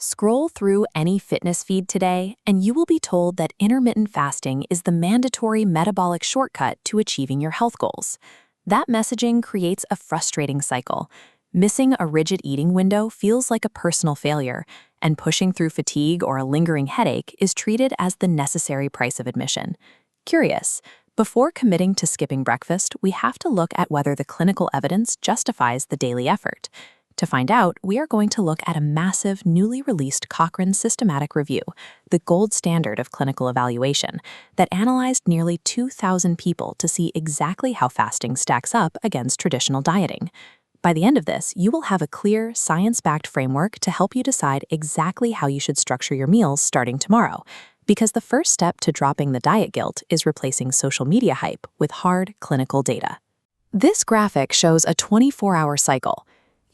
Scroll through any fitness feed today, and you will be told that intermittent fasting is the mandatory metabolic shortcut to achieving your health goals. That messaging creates a frustrating cycle. Missing a rigid eating window feels like a personal failure, and pushing through fatigue or a lingering headache is treated as the necessary price of admission. Curious, before committing to skipping breakfast, we have to look at whether the clinical evidence justifies the daily effort. To find out, we are going to look at a massive, newly released Cochrane systematic review, the gold standard of clinical evaluation, that analyzed nearly 2,000 people to see exactly how fasting stacks up against traditional dieting. By the end of this, you will have a clear, science-backed framework to help you decide exactly how you should structure your meals starting tomorrow, because the first step to dropping the diet guilt is replacing social media hype with hard, clinical data. This graphic shows a 24-hour cycle.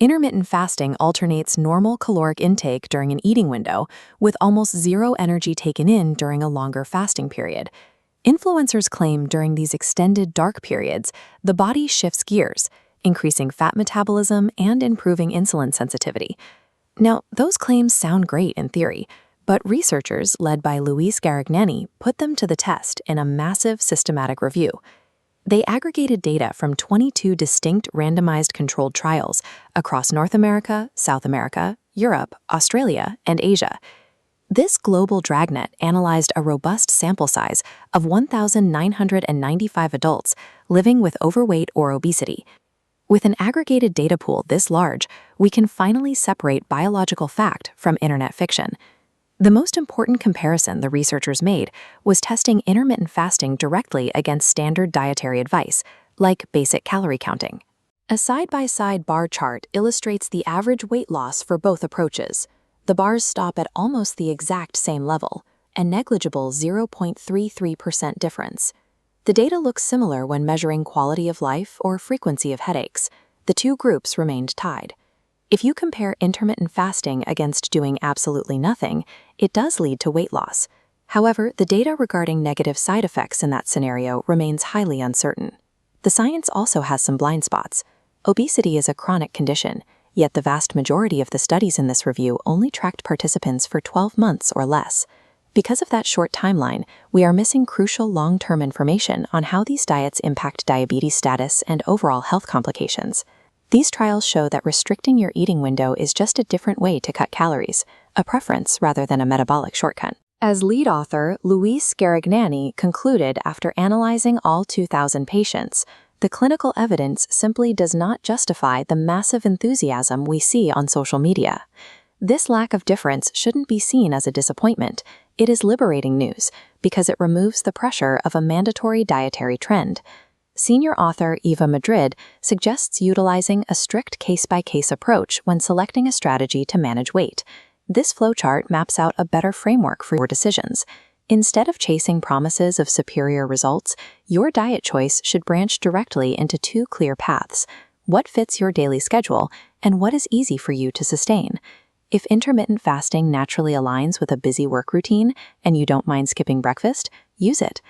Intermittent fasting alternates normal caloric intake during an eating window with almost zero energy taken in during a longer fasting period. Influencers claim during these extended dark periods, the body shifts gears, increasing fat metabolism and improving insulin sensitivity. Now, those claims sound great in theory, but researchers led by Luis Garagnani put them to the test in a massive systematic review. They aggregated data from 22 distinct randomized controlled trials across North America, South America, Europe, Australia, and Asia. This global dragnet analyzed a robust sample size of 1,995 adults living with overweight or obesity. With an aggregated data pool this large, we can finally separate biological fact from internet fiction. The most important comparison the researchers made was testing intermittent fasting directly against standard dietary advice, like basic calorie counting. A side-by-side bar chart illustrates the average weight loss for both approaches. The bars stop at almost the exact same level, a negligible 0.33% difference. The data looks similar when measuring quality of life or frequency of headaches. The two groups remained tied. If you compare intermittent fasting against doing absolutely nothing, it does lead to weight loss. However, the data regarding negative side effects in that scenario remains highly uncertain. The science also has some blind spots. Obesity is a chronic condition, yet the vast majority of the studies in this review only tracked participants for 12 months or less. Because of that short timeline, we are missing crucial long-term information on how these diets impact diabetes status and overall health complications. These trials show that restricting your eating window is just a different way to cut calories, a preference rather than a metabolic shortcut. As lead author, Luis Garagnani concluded after analyzing all 2,000 patients, the clinical evidence simply does not justify the massive enthusiasm we see on social media. This lack of difference shouldn't be seen as a disappointment. It is liberating news because it removes the pressure of a mandatory dietary trend. Senior author Eva Madrid suggests utilizing a strict case-by-case approach when selecting a strategy to manage weight. This flowchart maps out a better framework for your decisions. Instead of chasing promises of superior results, your diet choice should branch directly into two clear paths: what fits your daily schedule and what is easy for you to sustain. If intermittent fasting naturally aligns with a busy work routine and you don't mind skipping breakfast, use it.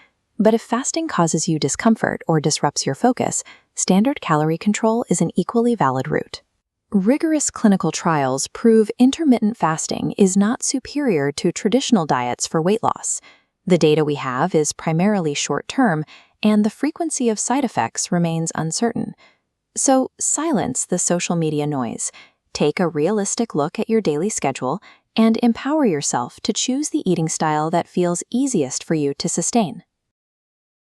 But if fasting causes you discomfort or disrupts your focus, standard calorie control is an equally valid route. Rigorous clinical trials prove intermittent fasting is not superior to traditional diets for weight loss. The data we have is primarily short-term, and the frequency of side effects remains uncertain. So silence the social media noise. Take a realistic look at your daily schedule and empower yourself to choose the eating style that feels easiest for you to sustain.